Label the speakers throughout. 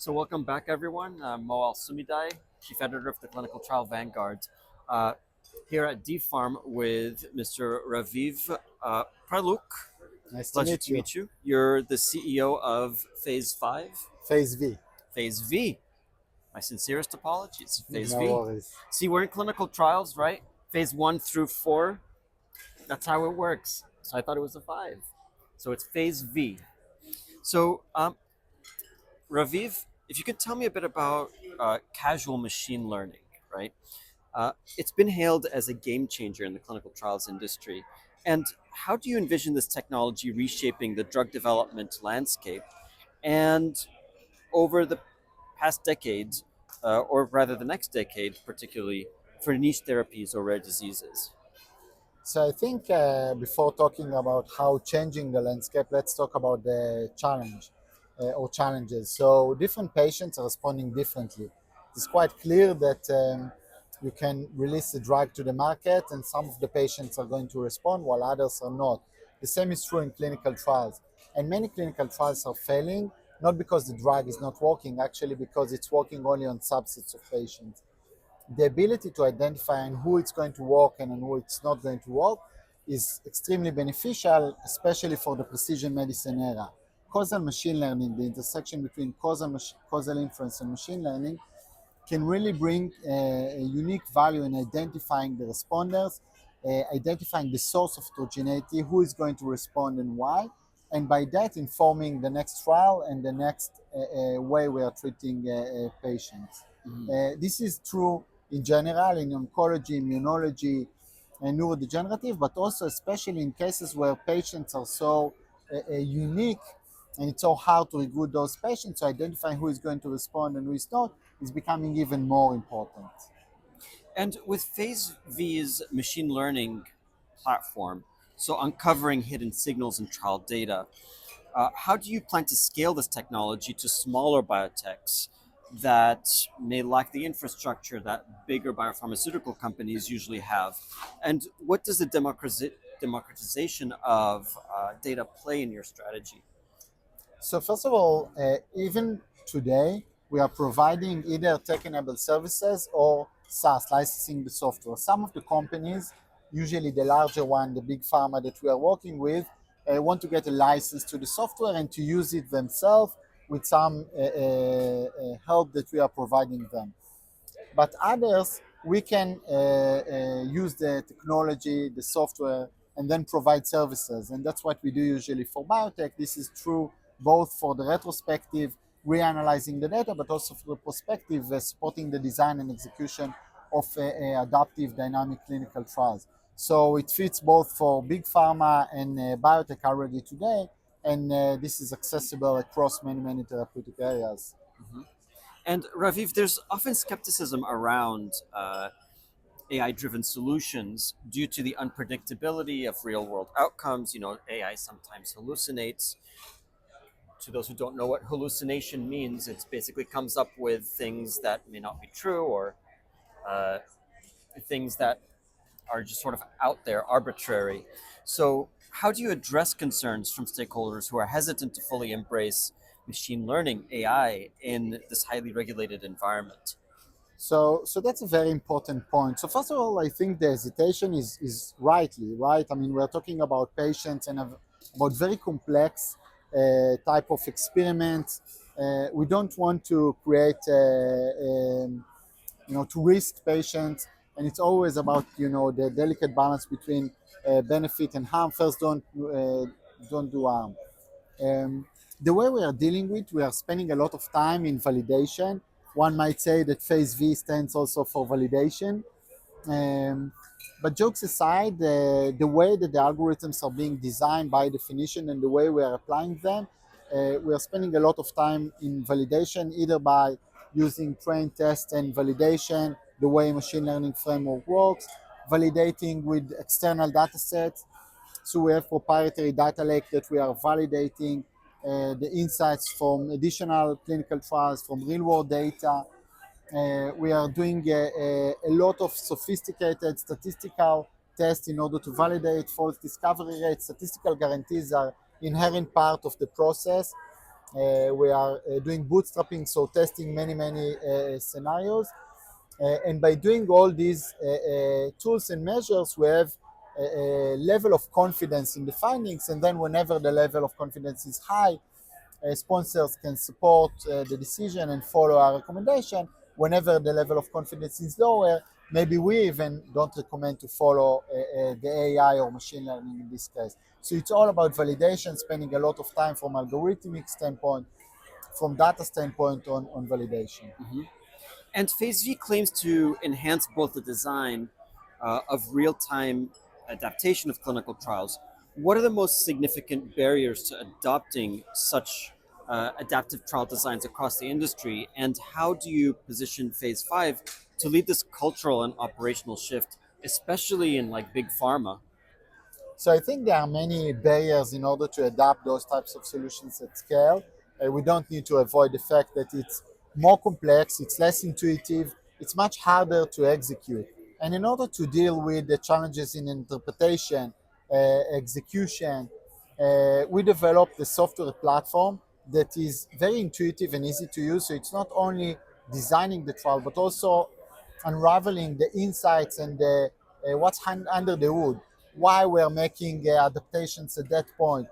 Speaker 1: So welcome back, everyone. I'm Moal Sumidai, Chief Editor of the Clinical Trial Vanguard, uh, here at DFarm with Mr. Raviv Praluk.
Speaker 2: Nice to
Speaker 1: Pleasure
Speaker 2: meet
Speaker 1: to
Speaker 2: you.
Speaker 1: meet you. You're the CEO of Phase 5,
Speaker 2: PhaseV.
Speaker 1: Phase V. My sincerest apologies, Phase
Speaker 2: No
Speaker 1: V.
Speaker 2: worries.
Speaker 1: See, we're in clinical trials, right? Phase 1 through 4. That's how it works. So I thought it was a 5. So it's Phase V. So Raviv, if you could tell me a bit about casual machine learning, right? It's been hailed as a game changer in the clinical trials industry. And how do you envision this technology reshaping the drug development landscape? And over the past decade, or rather the next decade, particularly for niche therapies or rare diseases?
Speaker 2: So I think before talking about how changing the landscape, let's talk about the challenge or challenges. So different patients are responding differently. It's quite clear that you can release a drug to the market and some of the patients are going to respond while others are not. The same is true in clinical trials. And many clinical trials are failing, not because the drug is not working, actually because it's working only on subsets of patients. The ability to identify on who it's going to work and on who it's not going to work is extremely beneficial, especially for the precision medicine era. Causal machine learning, the intersection between causal inference and machine learning, can really bring a unique value in identifying the responders, identifying the source of heterogeneity, who is going to respond and why, and by that informing the next trial and the next way we are treating patients.
Speaker 1: Mhm.
Speaker 2: This is true in general in oncology, immunology, and neurodegenerative, but also especially in cases where patients are so unique and it's so hard to recruit those patients. So identifying who is going to respond and who is not is becoming even more important.
Speaker 1: And with Phase V's machine learning platform, so uncovering hidden signals in trial data, how do you plan to scale this technology to smaller biotechs that may lack the infrastructure that bigger biopharmaceutical companies usually have? And what does the democratization of data play in your strategy?
Speaker 2: So first of all, even today, we are providing either tech-enabled services or SaaS, licensing the software. Some of the companies, usually the larger one, the big pharma that we are working with, want to get a license to the software and to use it themselves with some help that we are providing them. But others, we can use the technology, the software, and then provide services. And that's what we do usually for biotech. This is true both for the retrospective, reanalyzing the data, but also for the prospective, supporting the design and execution of adaptive dynamic clinical trials. So it fits both for big pharma and biotech already today, and this is accessible across many, many therapeutic areas.
Speaker 1: Mhm. And Raviv, there's often skepticism around AI-driven solutions due to the unpredictability of real-world outcomes. You know, AI sometimes hallucinates. To those who don't know what hallucination means, it basically comes up with things that may not be true or uh, things that are just sort of out there, arbitrary. So, how do you address concerns from stakeholders who are hesitant to fully embrace machine learning, AI, in this highly regulated environment?
Speaker 2: So that's a very important point. So first of all, I think the hesitation is rightly right. I mean, we're talking about patients and about very complex type of experiments. We don't want to create, to risk patients, and it's always about the delicate balance between benefit and harm. First, don't do harm. Um, the way we are dealing with, we are spending a lot of time in validation. One might say that phase V stands also for validation. Um, but jokes aside, the way that the algorithms are being designed by definition and the way we are applying them, we are spending a lot of time in validation, either by using train test and validation, the way machine learning framework works, validating with external data sets, so we have proprietary data lake that we are validating the insights from additional clinical trials, from real world data. We are doing a lot of sophisticated statistical tests in order to validate false discovery rates. Statistical guarantees are inherent part of the process. We are doing bootstrapping, so testing many scenarios. And by doing all these tools and measures, we have a level of confidence in the findings. And then, whenever the level of confidence is high, sponsors can support the decision and follow our recommendation. Whenever the level of confidence is lower, maybe we even don't recommend to follow the AI or machine learning in this case. So it's all about validation, spending a lot of time from algorithmic standpoint, from data standpoint on validation.
Speaker 1: Mhm. And Phase V claims to enhance both the design of real time adaptation of clinical trials. What are the most significant barriers to adopting such adaptive trial designs across the industry? And how do you position Phase 5 to lead this cultural and operational shift, especially in like big pharma?
Speaker 2: So I think there are many barriers in order to adapt those types of solutions at scale. We don't need to avoid the fact that it's more complex, it's less intuitive, it's much harder to execute. And in order to deal with the challenges in interpretation, execution, we developed a software platform that is very intuitive and easy to use. So it's not only designing the trial, but also unraveling the insights and what's under the hood, why we're making adaptations at that point,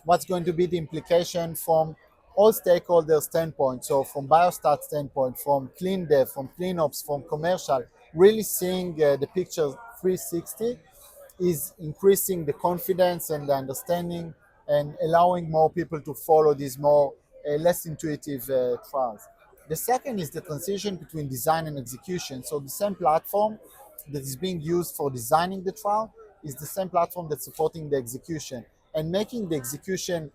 Speaker 2: what's going to be the implication from all stakeholders standpoint, so from biostat standpoint, from clean dev, from clean ops, from commercial, really seeing the picture 360 is increasing the confidence and the understanding and allowing more people to follow these more less intuitive trials. The second is the transition between design and execution. So the same platform that is being used for designing the trial is the same platform that's supporting the execution and making the execution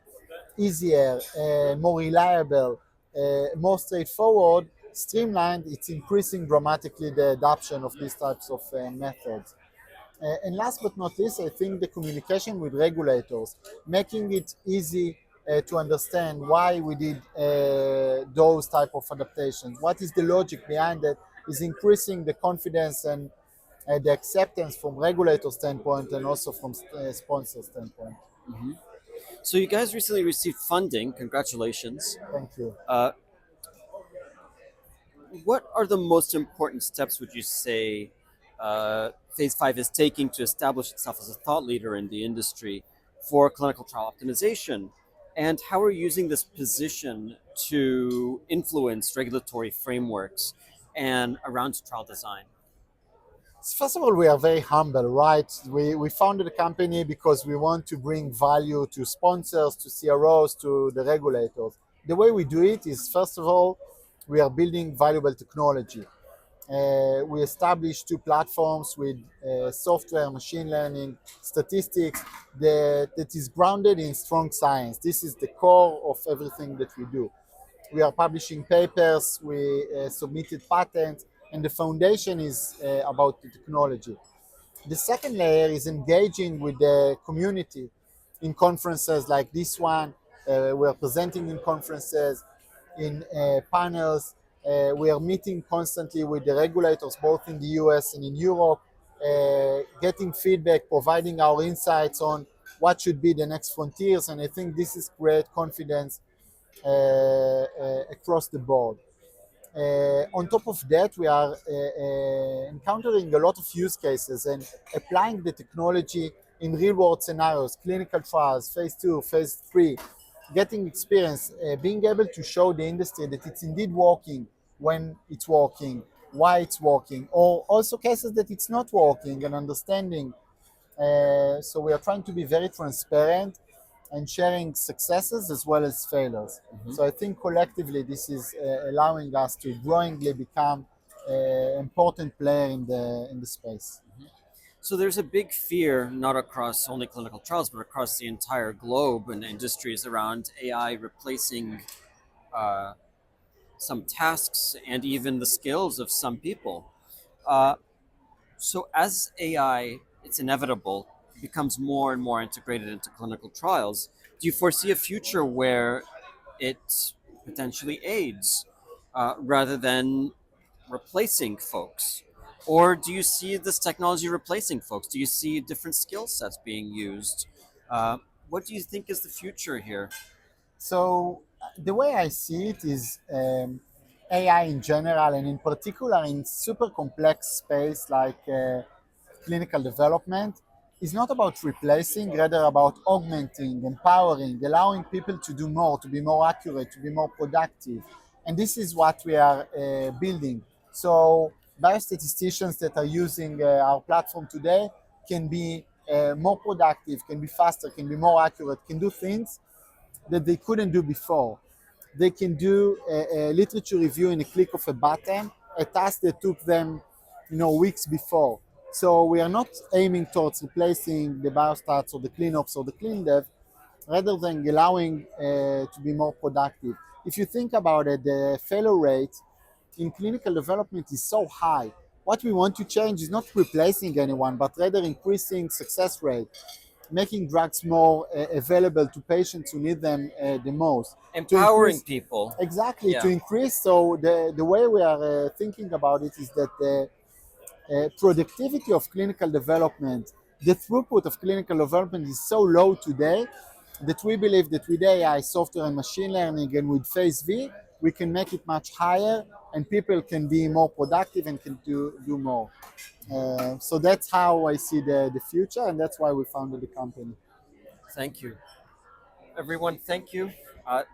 Speaker 2: easier, more reliable, more straightforward, streamlined. It's increasing dramatically the adoption of these types of methods. And last but not least, I think the communication with regulators, making it easy to understand why we did those type of adaptations. What is the logic behind it? Is increasing the confidence and the acceptance from regulator standpoint and also from sponsor standpoint.
Speaker 1: Mhm. So, you guys recently received funding. Congratulations.
Speaker 2: Thank you.
Speaker 1: Uh, what are the most important steps, would you say, Phase 5 is taking to establish itself as a thought leader in the industry for clinical trial optimization? And how are you using this position to influence regulatory frameworks and around trial design?
Speaker 2: First of all, we are very humble, right? We founded the company because we want to bring value to sponsors, to CROs, to the regulators. The way we do it is, first of all, we are building valuable technology. We established two platforms with software, machine learning, statistics that is grounded in strong science. This is the core of everything that we do. We are publishing papers, we submitted patents, and the foundation is about the technology. The second layer is engaging with the community in conferences like this one. We are presenting in conferences, in panels. We are meeting constantly with the regulators, both in the US and in Europe, getting feedback, providing our insights on what should be the next frontiers. And I think this is great confidence across the board. On top of that, we are encountering a lot of use cases and applying the technology in real world scenarios, clinical trials, phase 2, phase 3, getting experience, being able to show the industry that it's indeed working, when it's working, why it's working, or also cases that it's not working, and understanding. So we are trying to be very transparent and sharing successes as well as failures.
Speaker 1: Mhm.
Speaker 2: So I think collectively this is allowing us to growingly become an important player in the space.
Speaker 1: So there's a big fear, not across only clinical trials, but across the entire globe and industries around AI replacing uh, some tasks and even the skills of some people. Uh, so as AI, it's inevitable, becomes more and more integrated into clinical trials, do you foresee a future where it potentially aids rather than replacing folks? Or do you see this technology replacing folks? Do you see different skill sets being used? Uh, what do you think is the future here?
Speaker 2: So The way I see it is AI in general, and in particular in super complex space like clinical development, is not about replacing, rather about augmenting, empowering, allowing people to do more, to be more accurate, to be more productive. And this is what we are building. So biostatisticians that are using our platform today can be more productive, can be faster, can be more accurate, can do things that they couldn't do before. They can do a literature review in a click of a button, a task that took them, weeks before. So we are not aiming towards replacing the biostats or the cleanups or the clean dev, rather than allowing to be more productive. If you think about it, the failure rate in clinical development is so high. What we want to change is not replacing anyone, but rather increasing success rate, making drugs more available to patients who need them the most. To
Speaker 1: Empowering
Speaker 2: increase,
Speaker 1: people.
Speaker 2: exactly, to
Speaker 1: Yeah.
Speaker 2: increase. So the way we are thinking about it is that the productivity of clinical development, the throughput of clinical development is so low today that we believe that with AI, software, and machine learning, and with PhaseV, we can make it much higher, and people can be more productive and can do more. So that's how I see the future, and that's why we founded the company.
Speaker 1: Thank you. Everyone, thank you.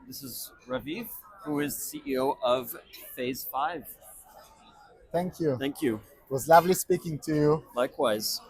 Speaker 1: This is Raviv, who is CEO of Phase 5.
Speaker 2: Thank you.
Speaker 1: Thank you.
Speaker 2: It was lovely speaking to you.
Speaker 1: Likewise.